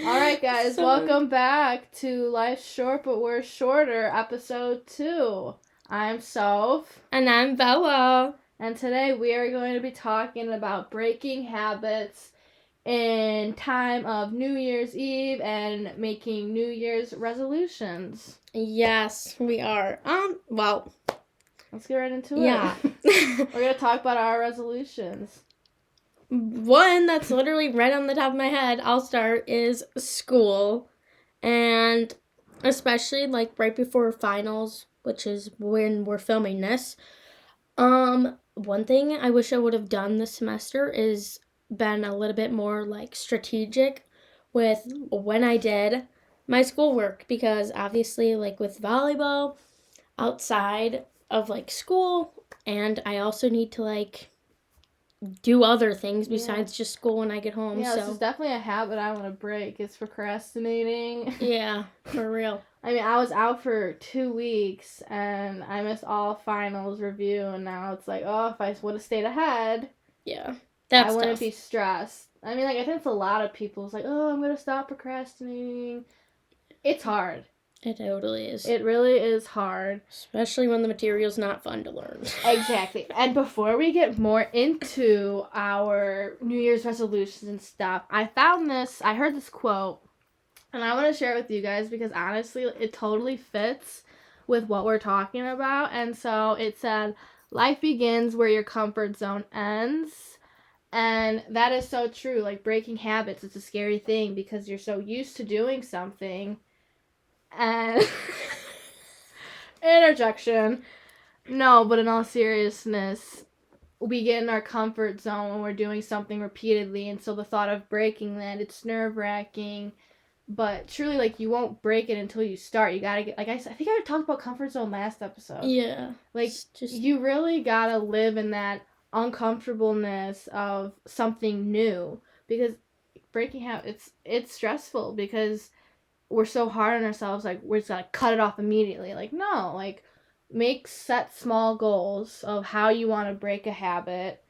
Alright, guys, welcome back to Life's Short But We're Shorter, episode 2. I'm Soph. And I'm Bella. And today we are going to be talking about breaking habits in time of New Year's Eve and making New Year's resolutions. Yes, we are. Well, let's get right into it. Yeah. We're going to talk about our resolutions. One that's literally right on the top of my head, I'll start, is school. And especially, right before finals, which is when we're filming this. One thing I wish I would have done this semester is been a little bit more, strategic with when I did my schoolwork. Because, obviously, with volleyball, outside of, school, and I also need to, do other things besides just school when I get home. Yeah, this is definitely a habit I want to break. It's procrastinating. Yeah, for real. I mean, I was out for 2 weeks, and I missed all finals review, and now it's like, oh, if I would have stayed ahead, I wouldn't be stressed. I mean, I think it's a lot of people. It's like, oh, I'm going to stop procrastinating. It's hard. It totally is. It really is hard. Especially when the material's not fun to learn. Exactly. And before we get more into our New Year's resolutions and stuff, I heard this quote, and I want to share it with you guys because honestly, it totally fits with what we're talking about. And so it said, life begins where your comfort zone ends. And that is so true. Breaking habits, it's a scary thing because you're so used to doing something. And interjection. No, but in all seriousness, we get in our comfort zone when we're doing something repeatedly, and so the thought of breaking that, it's nerve-wracking. But truly, you won't break it until you start. You gotta get, I think I talked about comfort zone last episode. Yeah. You really gotta live in that uncomfortableness of something new, because breaking habits, it's stressful because we're so hard on ourselves. We're just gotta cut it off immediately. No, set small goals of how you want to break a habit,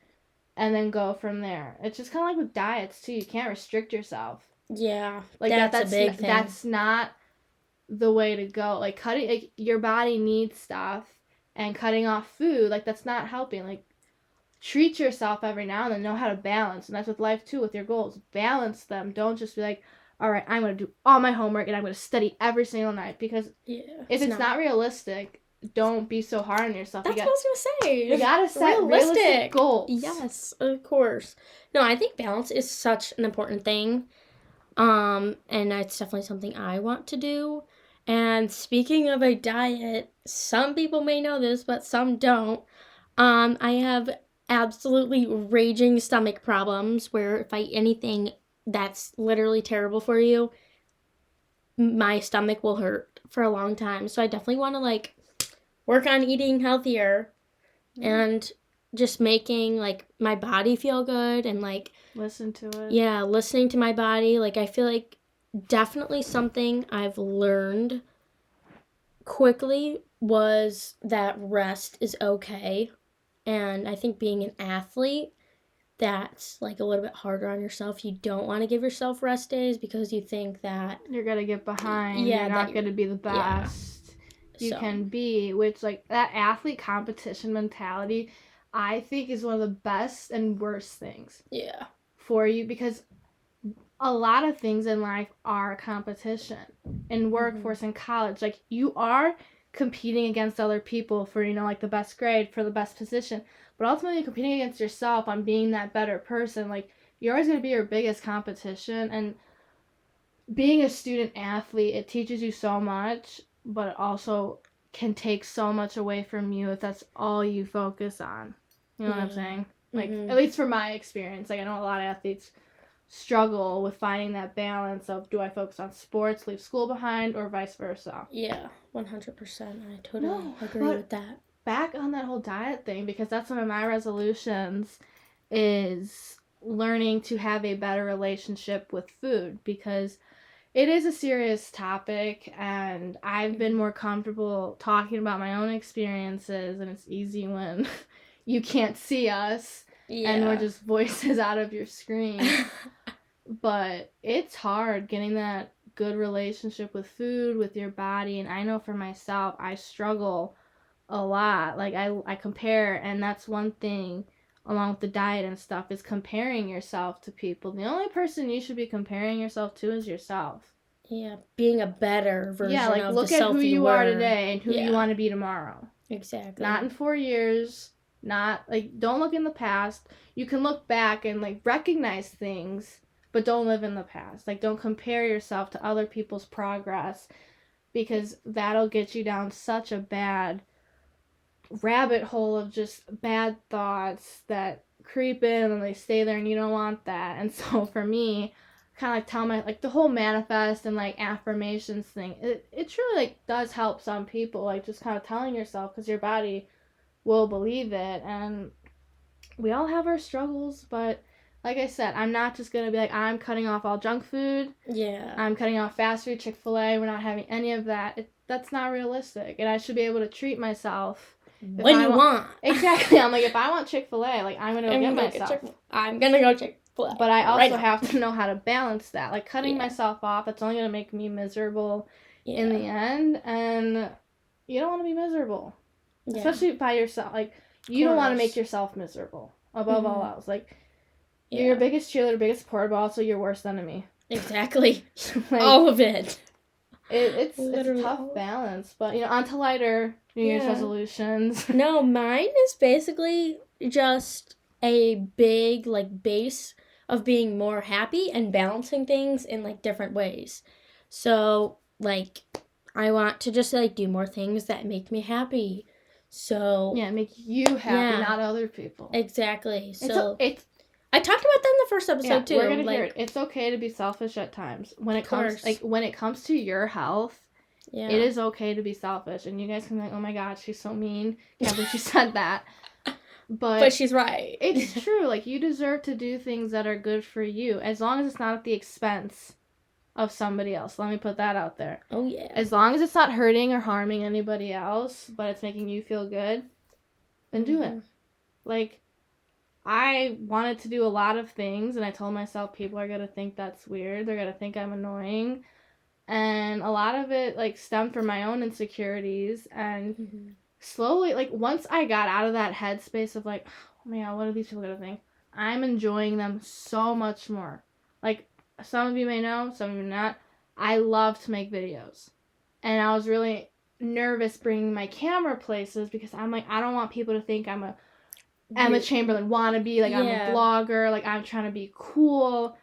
and then go from there. It's just kind of like with diets too. You can't restrict yourself. Yeah, that's a big thing. That's not the way to go. Cutting, your body needs stuff, and cutting off food, that's not helping. Treat yourself every now and then. Know how to balance, and that's with life too. With your goals, balance them. Don't just be like, all right, I'm going to do all my homework and I'm going to study every single night, because if it's not realistic, don't be so hard on yourself. That's what I was going to say. You got to set realistic goals. Yes, of course. No, I think balance is such an important thing. And it's definitely something I want to do. And speaking of a diet, some people may know this, but some don't. I have absolutely raging stomach problems where if I eat anything that's literally terrible for you, my stomach will hurt for a long time. So I definitely want to work on eating healthier and just making my body feel good and listen to it. Yeah, listening to my body. I feel definitely something I've learned quickly was that rest is okay. And I think being an athlete, that's a little bit harder on yourself. You don't want to give yourself rest days because you think that you're gonna get behind. Yeah, you're not gonna be the best you can be. Which that athlete competition mentality, I think, is one of the best and worst things. Yeah. For you, because a lot of things in life are competition. In workforce and college, you are competing against other people for the best grade, for the best position. But ultimately, you're competing against yourself on being that better person. You're always going to be your biggest competition. And being a student athlete, it teaches you so much, but it also can take so much away from you if that's all you focus on. You know what I'm saying? At least from my experience. I know a lot of athletes struggle with finding that balance of, do I focus on sports, leave school behind, or vice versa? Yeah, 100%. I totally agree with that. Back on that whole diet thing, because that's one of my resolutions, is learning to have a better relationship with food, because it is a serious topic, and I've been more comfortable talking about my own experiences, and it's easy when you can't see us and we're just voices out of your screen. But it's hard getting that good relationship with food, with your body. And I know for myself, I struggle a lot. Like I compare, and that's one thing along with the diet and stuff is comparing yourself to people. The only person you should be comparing yourself to is yourself. Yeah, being a better Yeah, version like of the look at who self you you are were. today and who you Yeah, want to be tomorrow. exactly. Not in 4 years. Not like don't look in the past. You can look back and like recognize things, but don't live in the past. Like don't compare yourself to other people's progress because that'll get you down such a bad rabbit hole of just bad thoughts that creep in and they stay there and you don't want that. And so for me, kind of like tell my like the whole manifest and like affirmations thing, it truly like does help some people, like just kind of telling yourself because your body will believe it. And we all have our struggles, but like I said, I'm not just gonna be like I'm cutting off all junk food. Yeah. I'm cutting off fast food, Chick-fil-A. We're not having any of that. That's not realistic, and I should be able to treat myself When you want. Exactly. I'm like, if I want Chick-fil-A, like I'm gonna go get myself. I'm gonna go Chick-fil-A. But I also have to know how to balance that. Like cutting myself off, that's only gonna make me miserable in the end, and you don't want to be miserable, especially by yourself. Like you don't want to make yourself miserable above all else. Like you're your biggest cheerleader, biggest supporter, but also your worst enemy. Exactly. Like, all of it. It's a tough balance, but on to lighter New Year's resolutions. No, mine is basically just a big like base of being more happy and balancing things in like different ways. So like I want to just like do more things that make me happy. So make you happy, not other people. Exactly. So it's I talked about that in the first episode too. We're gonna hear it. It's okay to be selfish at times. When it comes to your health, it is okay to be selfish. And you guys can be like, oh my god, she's so mean. Can't believe she said that. But she's right. It's true. Like you deserve to do things that are good for you, as long as it's not at the expense of somebody else. Let me put that out there. Oh yeah. As long as it's not hurting or harming anybody else, but it's making you feel good, then do it. Like I wanted to do a lot of things, and I told myself people are going to think that's weird. They're going to think I'm annoying. And a lot of it, like, stemmed from my own insecurities. And slowly, like, once I got out of that headspace of, like, oh my god, what are these people going to think? I'm enjoying them so much more. Like, some of you may know, some of you not. I love to make videos. And I was really nervous bringing my camera places because I'm like, I don't want people to think I'm a Emma Chamberlain wannabe, like I'm a blogger, like I'm trying to be cool.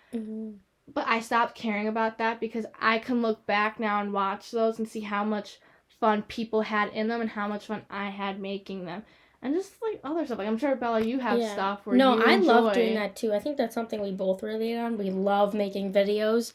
But I stopped caring about that because I can look back now and watch those and see how much fun people had in them and how much fun I had making them. And just like other stuff. Like I'm sure, Bella, you have stuff where you enjoy. I love doing that too. I think that's something we both relate on. We love making videos.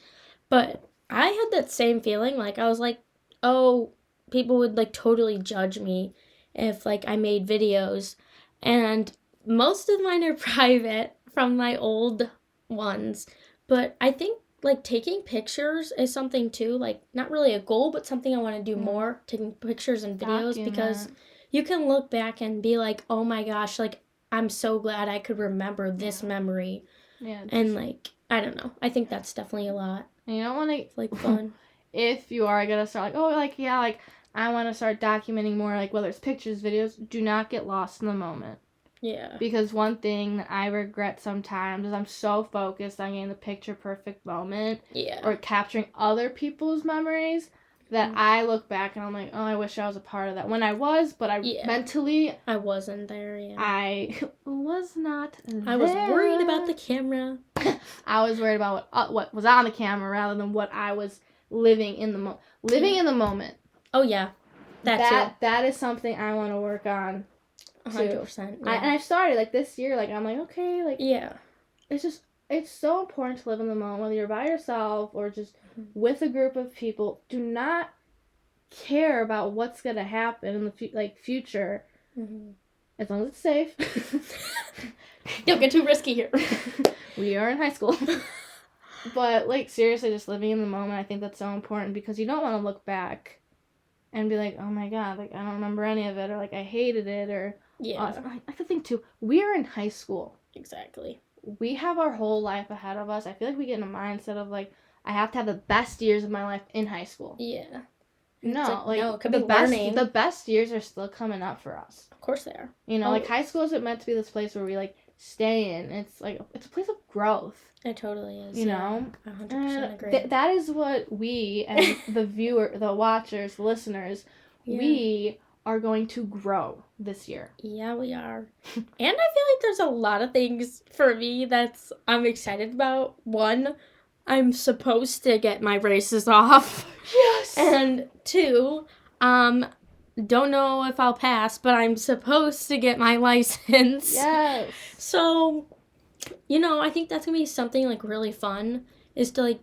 But I had that same feeling. Like I was like, oh, people would like totally judge me if like I made videos. And most of mine are private from my old ones. But I think, like, taking pictures is something, too. Like, not really a goal, but something I want to do more. Taking pictures and videos. Because you can look back and be like, oh, my gosh, like, I'm so glad I could remember this memory. Yeah. And, like, I don't know. I think that's definitely a lot. And you don't want to... It's, like, fun. If you are going to start, like, oh, like, yeah, like... I want to start documenting more, like, whether it's pictures, videos, do not get lost in the moment. Yeah. Because one thing that I regret sometimes is I'm so focused on getting the picture-perfect moment. Yeah. Or capturing other people's memories that I look back and I'm like, oh, I wish I was a part of that. When I was, but mentally... I wasn't there, I was not there. I was worried about the camera. I was worried about what was on the camera rather than what I was living in the moment. Living in the moment. Oh, yeah. That is something I want to work on. 100%. Yeah. And I've started, like, this year, like, I'm like, okay, like... Yeah. It's so important to live in the moment, whether you're by yourself or just with a group of people. Do not care about what's going to happen in the future. As long as it's safe. Don't get too risky here. We are in high school. But, like, seriously, just living in the moment, I think that's so important because you don't want to look back and be like, oh my god, like, I don't remember any of it, or, like, I hated it, or... Yeah. I have to think, too, we are in high school. Exactly. we have our whole life ahead of us. I feel like we get in a mindset of, like, I have to have the best years of my life in high school. Yeah. No, like, no, it could be learning. The best years are still coming up for us. Of course they are. You know, like, high school isn't meant to be this place where we, like, stay in. It's, like, it's a place of growth. It totally is. You know? 100% agree. That is what we and the watchers, the listeners, we are going to grow this year. Yeah, we are. And I feel like there's a lot of things for me I'm excited about. One, I'm supposed to get my braces off. Yes! And two, don't know if I'll pass, but I'm supposed to get my license. Yes! So, you know, I think that's going to be something, like, really fun, is to, like,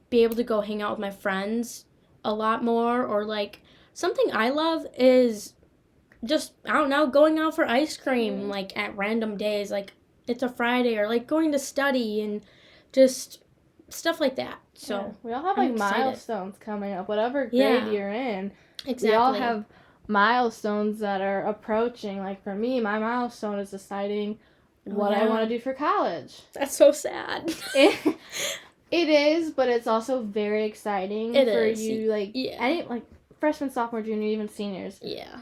be able to go hang out with my friends a lot more, or, like, something I love is just, I don't know, going out for ice cream, like, at random days, like, it's a Friday, or, like, going to study, and just stuff like that. So, we all have, like, milestones coming up, whatever grade you're in. Exactly. We all have milestones that are approaching. Like, for me, my milestone is deciding what I want to do for college. That's so sad. It is, but it's also very exciting you, like, any, like, freshman, sophomore, junior, even seniors. Yeah.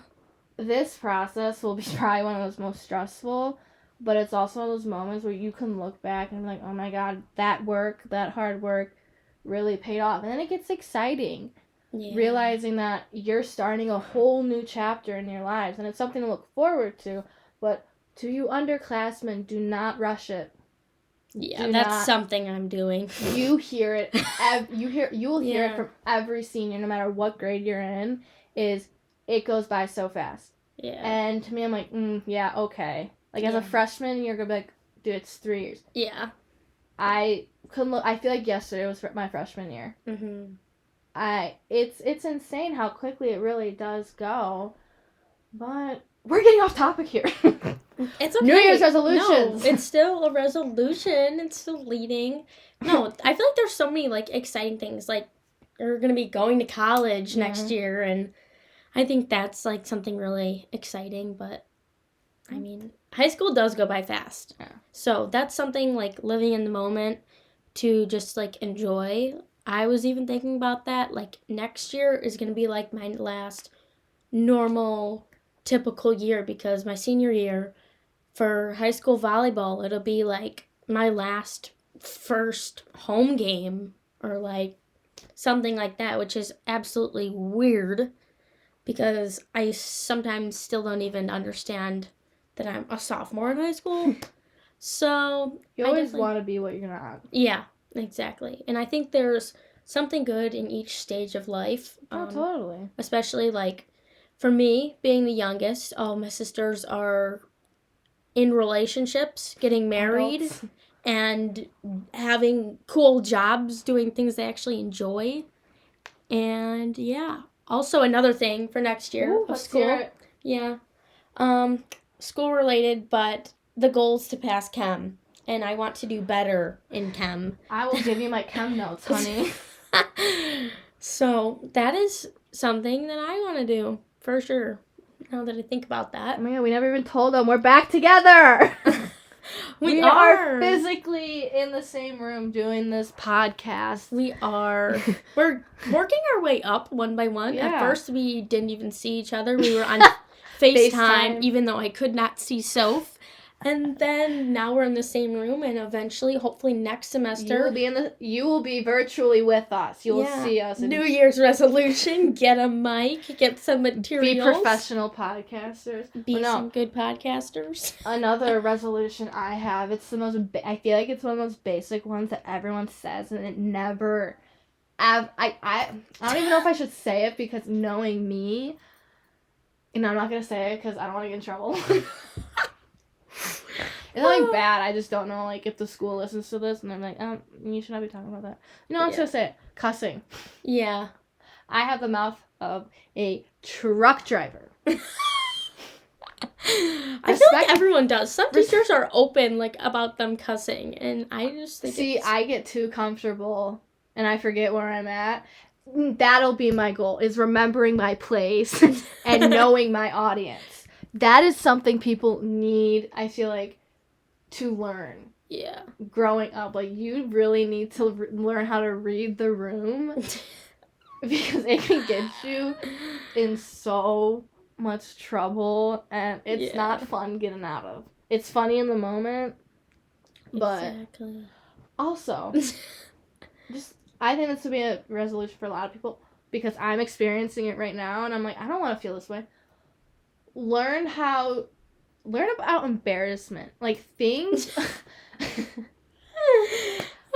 This process will be probably one of those most stressful, but it's also one of those moments where you can look back and be like, oh my God, that hard work really paid off. And then it gets exciting. Yeah. Realizing that you're starting a whole new chapter in your lives, and it's something to look forward to, but to you underclassmen, do not rush it. Yeah, that's something I'm doing. You hear it. You will hear it from every senior, no matter what grade you're in. Is it goes by so fast. Yeah. And to me, I'm like, yeah, okay. Like, as a freshman, you're gonna be like, dude, it's 3 years. Yeah. I feel like yesterday was my freshman year. It's insane how quickly it really does go, but we're getting off topic here. It's okay. New Year's resolutions. No, it's still a resolution. It's still leading. No, I feel like there's so many, like, exciting things. Like, you're going to be going to college next year, and I think that's, like, something really exciting. But, I mean, high school does go by fast. Yeah. So that's something, like, living in the moment to just, like, enjoy. I was even thinking about that. Like, next year is going to be, like, my last normal, typical year, because my senior year for high school volleyball, it'll be, like, my first home game, or, like, something like that, which is absolutely weird, because I sometimes still don't even understand that I'm a sophomore in high school. So you always want to be what you're not. Yeah, exactly. And I think there's something good in each stage of life. Totally. Especially, like, for me, being the youngest, all my sisters are in relationships, getting married, and having cool jobs, doing things they actually enjoy. And, yeah. Also, another thing for next year of school. Yeah. School related, but the goal is to pass chem. And I want to do better in chem. I will give you my chem notes, honey. So, that is something that I want to do, for sure. Now that I think about that. Oh my God, we never even told them. We're back together. we are physically in the same room doing this podcast. We are. We're working our way up one by one. Yeah. At first, we didn't even see each other. We were on FaceTime, even though I could not see Soph. And then now we're in the same room, and eventually, hopefully next semester, you will be virtually with us. You will see us. New Year's resolution: get a mic, get some materials, be professional podcasters, be some good podcasters. Another resolution I have. It's the most. I feel like it's one of the most basic ones that everyone says, and it never. I don't even know if I should say it, because knowing me, and I'm not gonna say it because I don't want to get in trouble. It's nothing bad. I just don't know, like, if the school listens to this, and I'm like, you should not be talking about that. No, I'm just gonna say it. Cussing. Yeah. I have the mouth of a truck driver. I feel like everyone does. Some teachers are open, like, about them cussing, and I just think I get too comfortable, and I forget where I'm at. That'll be my goal, is remembering my place and knowing my audience. That is something people need, I feel like, to learn. Yeah. growing up. Like, you really need to learn how to read the room because it can get you in so much trouble, and it's not fun getting out of. It's funny in the moment, but exactly. Also, I think this would be a resolution for a lot of people because I'm experiencing it right now, and I'm like, I don't want to feel this way. Learn about embarrassment, like things.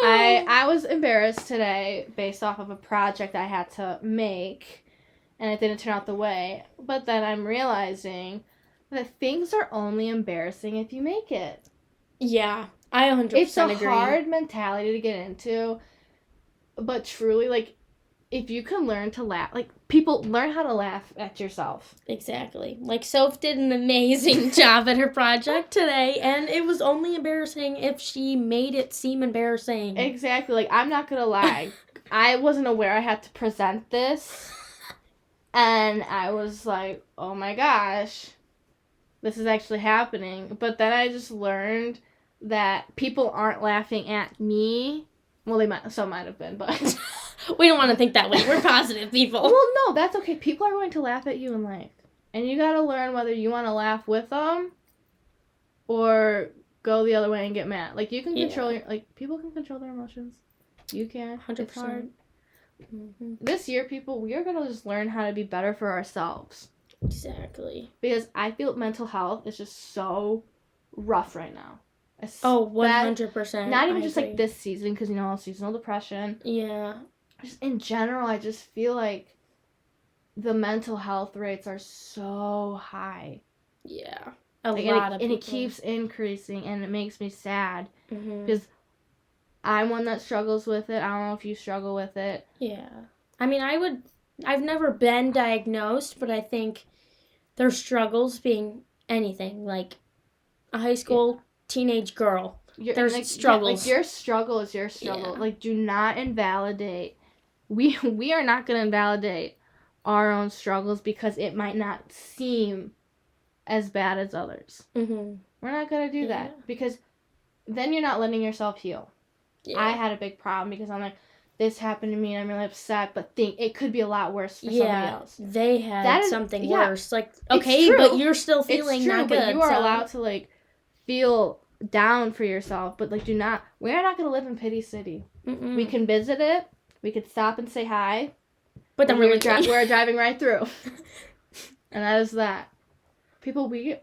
I was embarrassed today based off of a project I had to make, and it didn't turn out the way. But then I'm realizing that things are only embarrassing if you make it. Yeah, I 100% It's a agree. hard mentality to get into, but truly, like, if you can learn to laugh, like, people learn how to laugh at yourself. Exactly. Like, Soph did an amazing job at her project today, and it was only embarrassing if she made it seem embarrassing. Exactly. Like, I'm not gonna lie. I wasn't aware I had to present this, and I was like, oh my gosh, this is actually happening. But then I just learned that people aren't laughing at me. Well, some might have been, but... We don't want to think that way. We're positive people. Well, no, that's okay. People are going to laugh at you in life. And you gotta learn whether you want to laugh with them or go the other way and get mad. Like, you can control people can control their emotions. You can. 100%. It's hard. Mm-hmm. This year, people, we are going to just learn how to be better for ourselves. Exactly. Because I feel mental health is just so rough right now. 100%. Not even just like this season, because, seasonal depression. Yeah. Just in general, I just feel like the mental health rates are so high. Yeah. A lot of people. And it keeps increasing, and it makes me sad. Mm-hmm. Because I'm one that struggles with it. I don't know if you struggle with it. Yeah. I mean, I've never been diagnosed, but I think their struggles being anything, like a high school teenage girl. There's struggles. Your struggle is your struggle. Yeah. Like, do not invalidate. We are not going to invalidate our own struggles because it might not seem as bad as others. Mm-hmm. We're not going to do that because then you're not letting yourself heal. Yeah. I had a big problem because I'm like, this happened to me and I'm really upset, but it could be a lot worse for somebody else. They had something worse. Like, okay, but you're still feeling not good. But you are allowed to, like, feel down for yourself, but, like, we're not going to live in Pity City. Mm-mm. We can visit it. We could stop and say hi. But then we're driving right through. And that is that. People, we are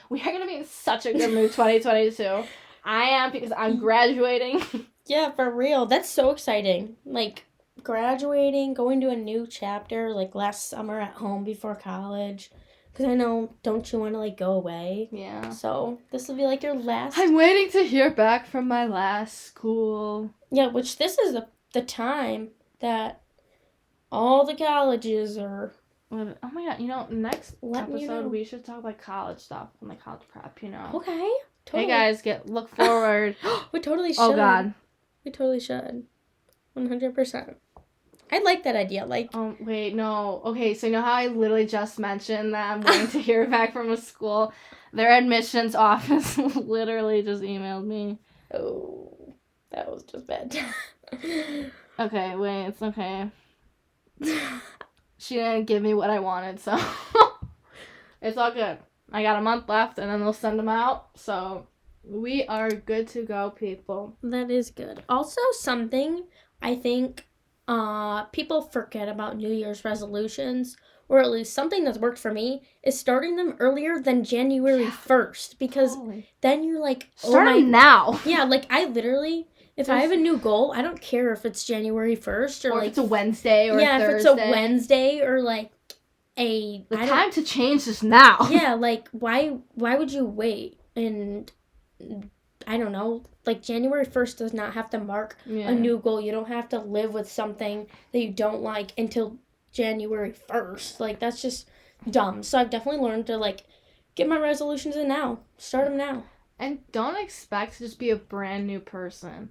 going to be in such a good mood 2022. I am, because I'm graduating. Yeah, for real. That's so exciting. Like, graduating, going to a new chapter, like, last summer at home before college. Because I know, don't you want to, like, go away? Yeah. So, this will be, like, your last... I'm waiting to hear back from my last school. Yeah, which this is the time that all the colleges are... Oh my god, next episode we should talk about college stuff and like college prep, Okay, totally. Hey guys, look forward. We totally should. Oh god. We totally should. 100%. I like that idea, like... Oh, wait, no. Okay, so how I literally just mentioned that I'm waiting to hear back from a school? Their admissions office literally just emailed me. Oh, that was just bad. Okay, wait, it's okay. She didn't give me what I wanted, so it's all good. I got a month left, and then they'll send them out, so we are good to go, people. That is good. Also, something I think people forget about New Year's resolutions, or at least something that's worked for me, is starting them earlier than January 1st, because then you're like... Start them now! Yeah, like, I literally... If I have a new goal, I don't care if it's January 1st or like... if it's a Wednesday or a Thursday. Yeah, if it's a Wednesday or like a... The time to change is now. Yeah, like, why would you wait? And, I don't know, like, January 1st does not have to mark a new goal. You don't have to live with something that you don't like until January 1st. Like, that's just dumb. So I've definitely learned to, like, get my resolutions in now. Start them now. And don't expect to just be a brand new person.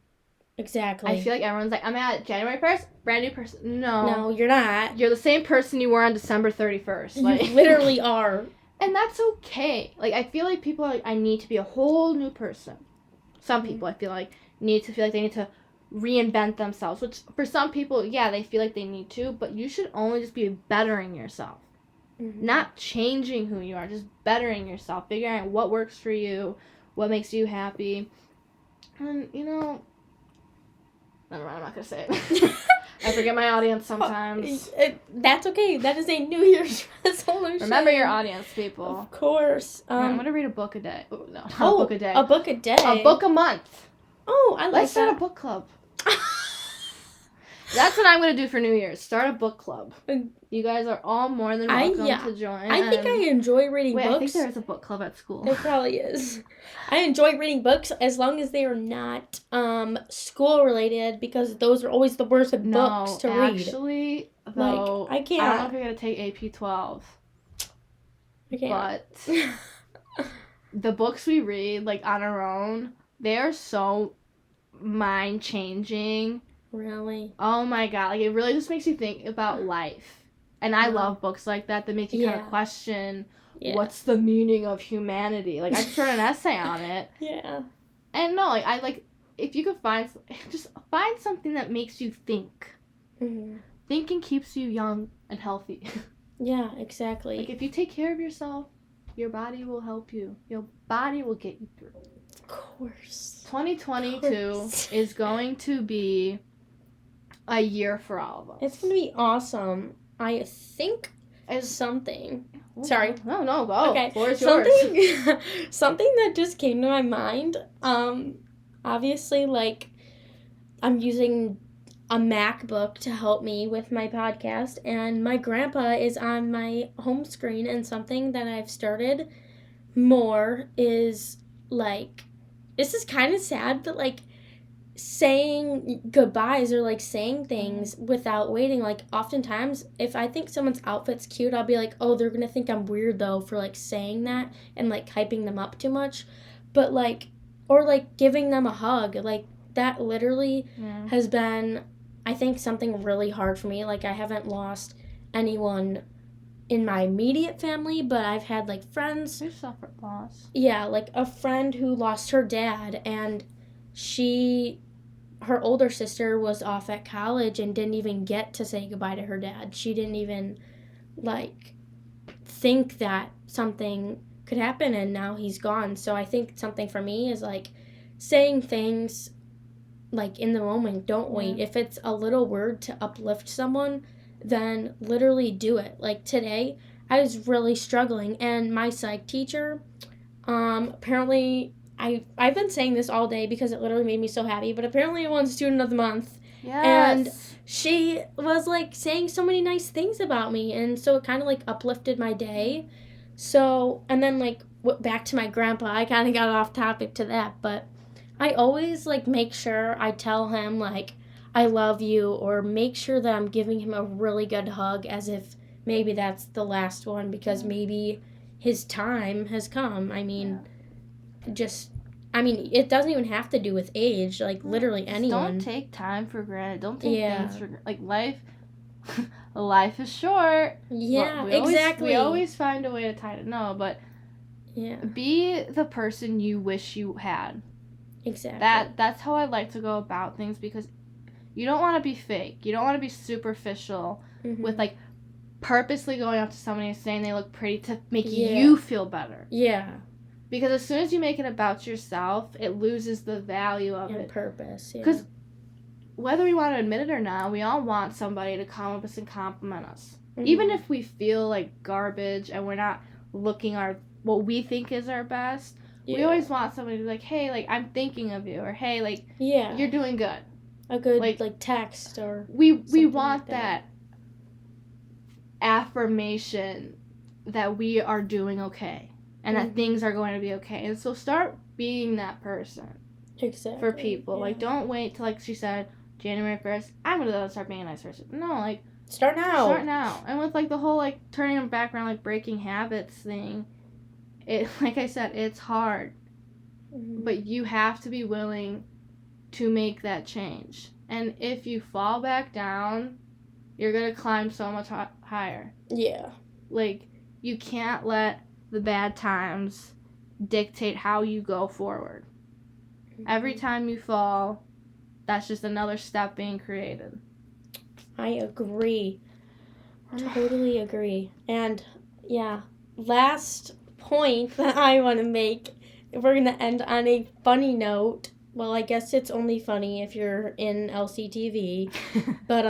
Exactly. I feel like everyone's like, I'm at January 1st, brand new person. No, you're not. You're the same person you were on December 31st. Like, you literally are. And that's okay. Like, I feel like people are like, I need to be a whole new person. Some people, I feel like, need to feel like they need to reinvent themselves, which for some people, yeah, they feel like they need to, but you should only just be bettering yourself. Not changing who you are, just bettering yourself, figuring out what works for you, what makes you happy. And, never mind, I'm not going to say it. I forget my audience sometimes. That's okay. That is a New Year's resolution. Remember your audience, people. Of course. I'm going to read a book a day. Oh, no, not a book a day. A book a day? A book a month. Oh, I like that. Let's start a book club. That's what I'm going to do for New Year's. Start a book club. You guys are all more than welcome to join. I think I enjoy reading books. I think there is a book club at school. There probably is. I enjoy reading books as long as they are not school related, because those are always the worst books to read. Actually, though, I can't. I don't know if you're going to take AP 12. I can't. But the books we read, on our own, they are so mind-changing. Really? Oh my god, it really just makes you think about life. And I love books like that make you kind of question what's the meaning of humanity. I just wrote an essay on it. Yeah. And no, if you could find something that makes you think. Mm-hmm. Thinking keeps you young and healthy. Yeah, exactly. If you take care of yourself, your body will help you. Your body will get you through. Of course. 2022 is going to be a year for all of us. It's going to be awesome. I think something. Ooh, Sorry. No, go. Okay. Floor is yours. Something that just came to my mind. Obviously, I'm using a MacBook to help me with my podcast, and my grandpa is on my home screen, and something that I've started more is, this is kind of sad, but, saying goodbyes or saying things without waiting. Oftentimes if I think someone's outfit's cute, I'll be like, oh, they're gonna think I'm weird though for saying that and hyping them up too much. But or giving them a hug, that literally has been, I think, something really hard for me. I haven't lost anyone in my immediate family, but I've had friends who suffered loss. Yeah, a friend who lost her dad, and her older sister was off at college and didn't even get to say goodbye to her dad. She didn't even, think that something could happen, and now he's gone. So I think something for me is, saying things, in the moment. Don't wait. If it's a little word to uplift someone, then literally do it. Today, I was really struggling, and my psych teacher, apparently... I've been saying this all day because it literally made me so happy, but apparently I won Student of the Month. Yes. And she was, saying so many nice things about me, and so it kind of, uplifted my day. So, and then, back to my grandpa, I kind of got off topic to that, but I always, make sure I tell him, I love you, or make sure that I'm giving him a really good hug, as if maybe that's the last one, because maybe his time has come. It doesn't even have to do with age. Literally anyone. Don't take time for granted. Don't take things for granted. Life is short. Yeah, exactly. We always find a way to tie it. No, but be the person you wish you had. Exactly. That's how I like to go about things, because you don't want to be fake. You don't want to be superficial with purposely going up to somebody and saying they look pretty to make you feel better. Yeah. Because as soon as you make it about yourself, it loses the value of it. Purpose, yeah. Because whether we want to admit it or not, we all want somebody to come up and compliment us. Even if we feel like garbage and we're not looking what we think is our best, we always want somebody to be like, hey, I'm thinking of you, or hey, you're doing good. A good, text or we want that affirmation that we are doing okay. And that things are going to be okay. And so start being that person. Exactly. For people. Yeah. Don't wait till, she said, January 1st, I'm going to start being a nice person. No, start now. Start now. And with, the whole, turning them back around, breaking habits thing, it, like I said, it's hard. But you have to be willing to make that change. And if you fall back down, you're going to climb so much higher. Yeah. You can't let the bad times dictate how you go forward. Every time you fall, that's just another step being created. I agree. Totally agree. And yeah, last point that I want to make, we're going to end on a funny note. Well, I guess it's only funny if you're in LCTV. But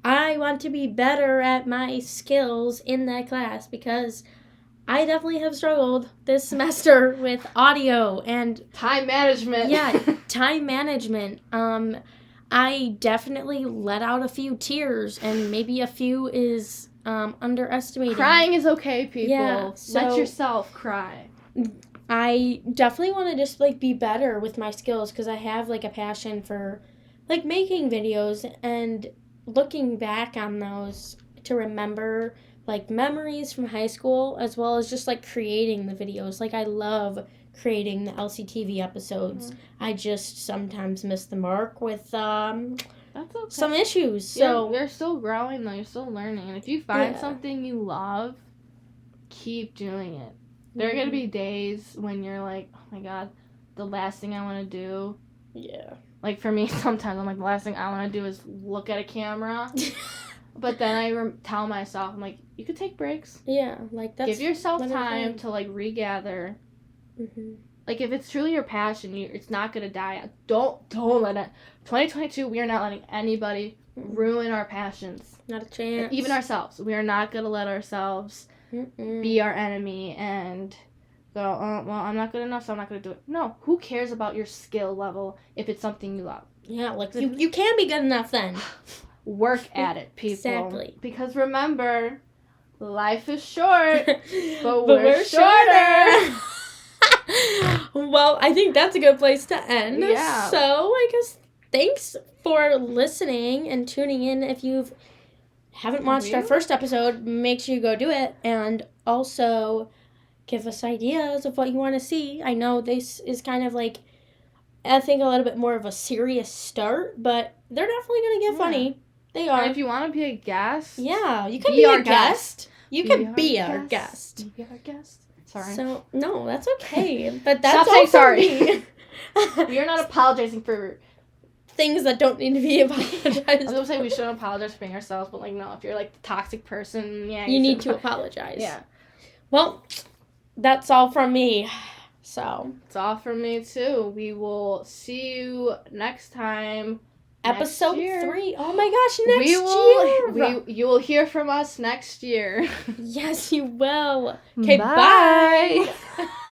I want to be better at my skills in that class because I definitely have struggled this semester with audio and time management. Yeah, time management. I definitely let out a few tears, and maybe a few is underestimating. Crying is okay, people. Yeah, Let yourself cry. I definitely want to just be better with my skills because I have a passion for making videos and looking back on those to remember memories from high school as well as just creating the videos. I love creating the LCTV episodes. Mm-hmm. I just sometimes miss the mark with that's okay. some issues. So you're still growing though. You're still learning, and if you find something you love, keep doing it. There are gonna be days when you're like, oh my god, the last thing I want to do. Yeah. For me, sometimes I'm the last thing I want to do is look at a camera. But then I tell myself, I'm you could take breaks. Yeah, that's... Give yourself time to, regather. Mm-hmm. If it's truly your passion, it's not going to die out. Don't let it... 2022, we are not letting anybody ruin our passions. Not a chance. Even ourselves. We are not going to let ourselves be our enemy and go, oh, well, I'm not good enough, so I'm not going to do it. No, who cares about your skill level if it's something you love? Yeah, you can be good enough then. Work at it, people. Exactly. Because remember, life is short, but we're shorter. Well, I think that's a good place to end. Yeah. So, I guess thanks for listening and tuning in. If you haven't watched our first episode, make sure you go do it. And also give us ideas of what you want to see. I know this is kind of I think a little bit more of a serious start, but they're definitely going to get funny. They are. And if you want to be a guest, you can be our guest. You can be our guest. Be our guest. Sorry. So no, that's okay. But that's all all sorry. Me. We are not apologizing for things that don't need to be apologized. I was gonna say we shouldn't apologize for being ourselves, but no, if you're the toxic person, you need to apologize. Yeah. Well, that's all from me. So it's all from me too. We will see you next time. Episode 3. Oh my gosh, next year. You will hear from us next year. Yes, you will. Okay, bye.